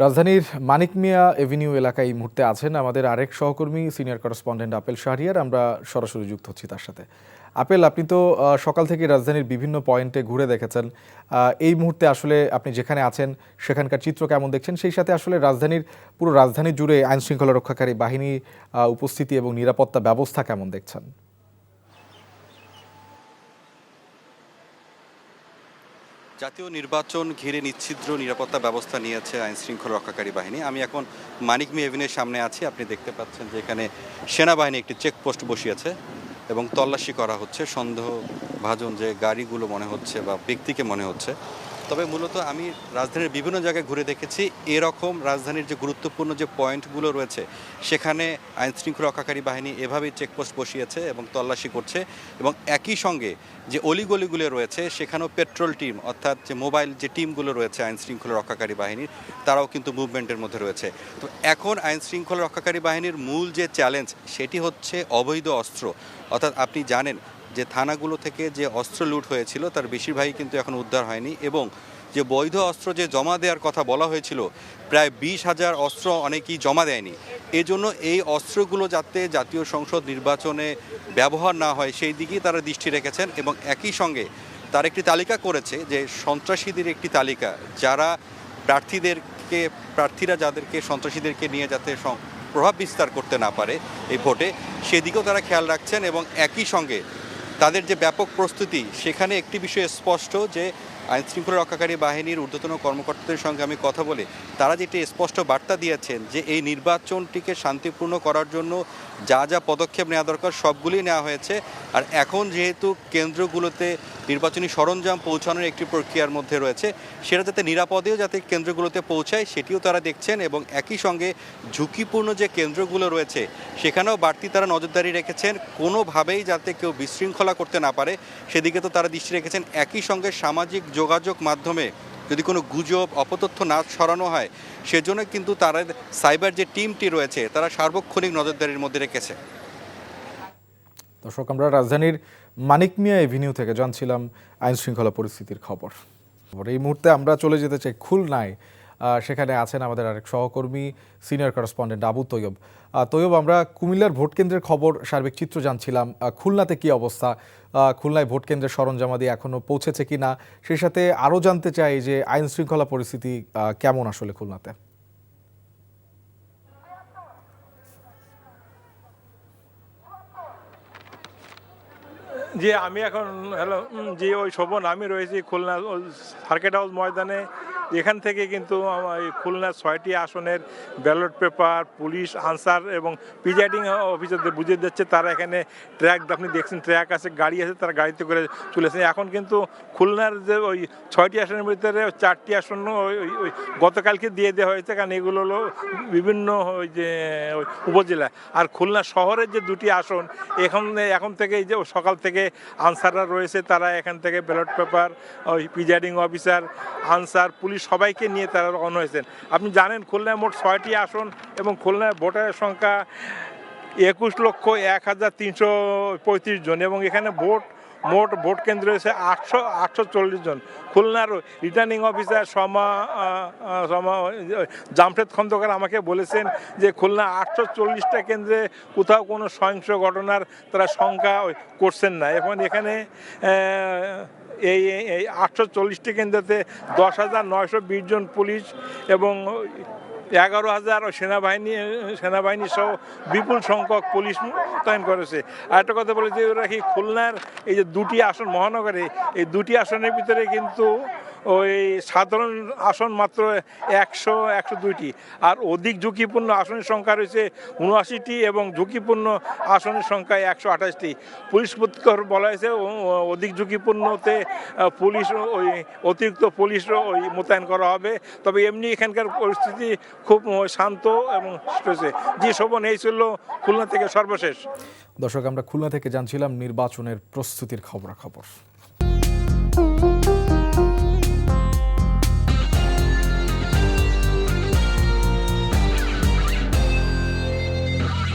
রাজধানীর মানিক মিয়া এভিনিউ এলাকায় এই মুহূর্তে আছেন আমাদের আরেক সহকর্মী সিনিয়র করেসপন্ডেন্ট আপেল শাহরিয়ার। আমরা সরাসরি যুক্ত হচ্ছি তার সাথে। আপেল, আপনি তো সকাল থেকে রাজধানীর বিভিন্ন পয়েন্টে ঘুরে দেখেছেন। এই মুহূর্তে আসলে আপনি যেখানে আছেন সেখানকার চিত্র কেমন দেখছেন, সেই সাথে আসলে পুরো রাজধানী জুড়ে আইন শৃঙ্খলা রক্ষাকারী বাহিনী উপস্থিতি এবং নিরাপত্তা ব্যবস্থা কেমন দেখছেন? জাতীয় নির্বাচন ঘিরে নিচ্ছিদ্র নিরাপত্তা ব্যবস্থা নিয়েছে আইন শৃঙ্খলা রক্ষাকারী বাহিনী। আমি এখন মানিক মিয়া এভিনিউর সামনে আছি। আপনি দেখতে পাচ্ছেন যে এখানে সেনাবাহিনী একটি চেকপোস্ট বসিয়েছে এবং তল্লাশি করা হচ্ছে সন্দেহভাজন যে গাড়িগুলো মনে হচ্ছে বা ব্যক্তিকে মনে হচ্ছে। তবে মূলত আমি রাজধানীর বিভিন্ন জায়গায় ঘুরে দেখেছি এরকম রাজধানীর যে গুরুত্বপূর্ণ যে পয়েন্টগুলো রয়েছে সেখানে আইন শৃঙ্খলা রক্ষাকারী বাহিনী এভাবেই চেকপোস্ট বসিয়েছে এবং তল্লাশি করছে, এবং একই সঙ্গে যে অলিগলিগুলো রয়েছে সেখানেও পেট্রোল টিম অর্থাৎ যে মোবাইল যে টিমগুলো রয়েছে আইন শৃঙ্খলা রক্ষাকারী বাহিনীর, তারাও কিন্তু মুভমেন্টের মধ্যে রয়েছে। তো এখন আইন শৃঙ্খলা রক্ষাকারী বাহিনীর মূল যে চ্যালেঞ্জ সেটি হচ্ছে অবৈধ অস্ত্র। অর্থাৎ আপনি জানেন যে থানাগুলো থেকে যে অস্ত্র লুট হয়েছিল তার বেশিরভাগই কিন্তু এখন উদ্ধার হয়নি, এবং যে বৈধ অস্ত্র যে জমা দেওয়ার কথা বলা হয়েছিল প্রায় 20,000 অস্ত্র অনেকেই জমা দেয়নি। এজন্য এই অস্ত্রগুলো যাতে জাতীয় সংসদ নির্বাচনে ব্যবহার না হয় সেই দিকেই তারা দৃষ্টি রেখেছেন, এবং একই সঙ্গে তার একটি তালিকা করেছে যে সন্ত্রাসীদের একটি তালিকা, যারা প্রার্থীরা যাদেরকে সন্ত্রাসীদেরকে নিয়ে যাতে প্রভাব বিস্তার করতে না পারে এই ভোটে, সেদিকেও তারা খেয়াল রাখছেন। এবং একই সঙ্গে তাদের যে ব্যাপক প্রস্তুতি, সেখানে একটি বিষয় স্পষ্ট যে আইন শৃঙ্খলা রক্ষাকারী বাহিনীর ঊর্ধ্বতন কর্মকর্তাদের সঙ্গে আমি কথা বলে তারা যেটি স্পষ্ট বার্তা দিয়েছেন যে এই নির্বাচনটিকে শান্তিপূর্ণ করার জন্য যা যা পদক্ষেপ নেওয়া দরকার সবগুলি নেওয়া হয়েছে। আর এখন যেহেতু কেন্দ্রগুলোতে নির্বাচনী সরঞ্জাম পৌঁছানোর একটি প্রক্রিয়ার মধ্যে রয়েছে, সেটা যাতে নিরাপদেও যাতে কেন্দ্রগুলোতে পৌঁছায় সেটিও তারা দেখছেন, এবং একই সঙ্গে ঝুঁকিপূর্ণ যে কেন্দ্রগুলো রয়েছে সেখানেও বাড়তি তারা নজরদারি রেখেছেন, কোনোভাবেই যাতে কেউ বিশৃঙ্খলা করতে না পারে সেদিকে তো তারা দৃষ্টি রেখেছেন। একই সঙ্গে সামাজিক যোগাযোগ মাধ্যমে যদি কোনো গুজব অপতথ্য না ছড়ানো হয় সেজন্য কিন্তু তারা সাইবার যে টিমটি রয়েছে তারা সার্বক্ষণিক নজরদারির মধ্যে রেখেছে। দর্শক, আমরা রাজধানীর মানিক মিয়া এভিনিউ থেকে জানছিলাম আইন শৃঙ্খলা পরিস্থিতির খবর। এই মুহূর্তে আমরা চলে যেতে চাই খুলনায়। সেখানে আছেন আমাদের আরেক সহকর্মী সিনিয়র করেসপন্ডেন্ট আবু তৈয়ব। তৈয়ব, আমরা কুমিল্লার ভোট কেন্দ্রের খবর, সার্বিক চিত্র জানছিলাম। খুলনাতে কি অবস্থা? খুলনায় ভোট কেন্দ্রের সরঞ্জামাদি এখনো পৌঁছেছে কিনা, সেই সাথে আরও জানতে চাই যে আইন শৃঙ্খলা পরিস্থিতি কেমন আসলে খুলনাতে। জি, আমি এখন হ্যালো জি, ওই শোভন, আমি রয়েছি খুলনা সার্কিট হাউস ময়দানে। এখান থেকে কিন্তু খুলনার 6টি আসনের ব্যালট পেপার পুলিশ আনসার এবং প্রিজাইডিং অফিসারদের বুঝিয়ে দিচ্ছে। তারা এখানে ট্র্যাক, আপনি দেখছেন ট্র্যাক আছে, গাড়ি আছে, তারা গাড়িতে করে চলেছে। এখন কিন্তু খুলনার যে ওই 6টি আসনের ভিতরে 4টি আসন ওই গতকালকে দিয়ে দেওয়া হয়েছে, কারণ এগুলো হলো বিভিন্ন ওই যে ওই উপজেলা। আর খুলনা শহরের যে 2টি আসন এখন থেকে এই যে সকাল থেকে আনসাররা রয়েছে, তারা এখান থেকে ব্যালট পেপার, ওই প্রিজাইডিং অফিসার, আনসার, পুলিশ সবাইকে নিয়ে তারা রওনা হয়েছেন। আপনি জানেন খুলনায় মোট 6টি আসন এবং খুলনায় ভোটারের সংখ্যা 21,01,335 জন, এবং এখানে মোট ভোট কেন্দ্র রয়েছে 840 জন। খুলনার রিটার্নিং অফিসার জামশেদ খন্দকার আমাকে বলেছেন যে খুলনা 840টা কেন্দ্রে কোথাও কোনো সহিংস ঘটনার তারা সংখ্যা করছেন না। এখন এখানে এই 840টি কেন্দ্রতে 10,920 জন পুলিশ এবং 11,000 সেনাবাহিনী সহ বিপুল সংখ্যক পুলিশ মোতায়েন করেছে। আর একটা কথা বলে যে রাখি, খুলনার এই যে 2টি আসন মহানগরে, এই 2টি আসনের ভিতরে কিন্তু ওই সাধারণ আসন মাত্র 102টি, আর অধিক ঝুঁকিপূর্ণ আসনের সংখ্যা রয়েছে 79টি এবং ঝুঁকিপূর্ণ আসনের সংখ্যা 128টি। পুলিশ কর্তৃপক্ষ বলা হয়েছে অধিক ঝুঁকিপূর্ণতে অতিরিক্ত পুলিশ মোতায়েন করা হবে। তবে এমনি এখানকার পরিস্থিতি খুব শান্ত এবং রয়েছে। জি শোভন, এই ছিল খুলনা থেকে সর্বশেষ। দর্শক, আমরা খুলনা থেকে জানছিলাম নির্বাচনের প্রস্তুতির খবরাখবর।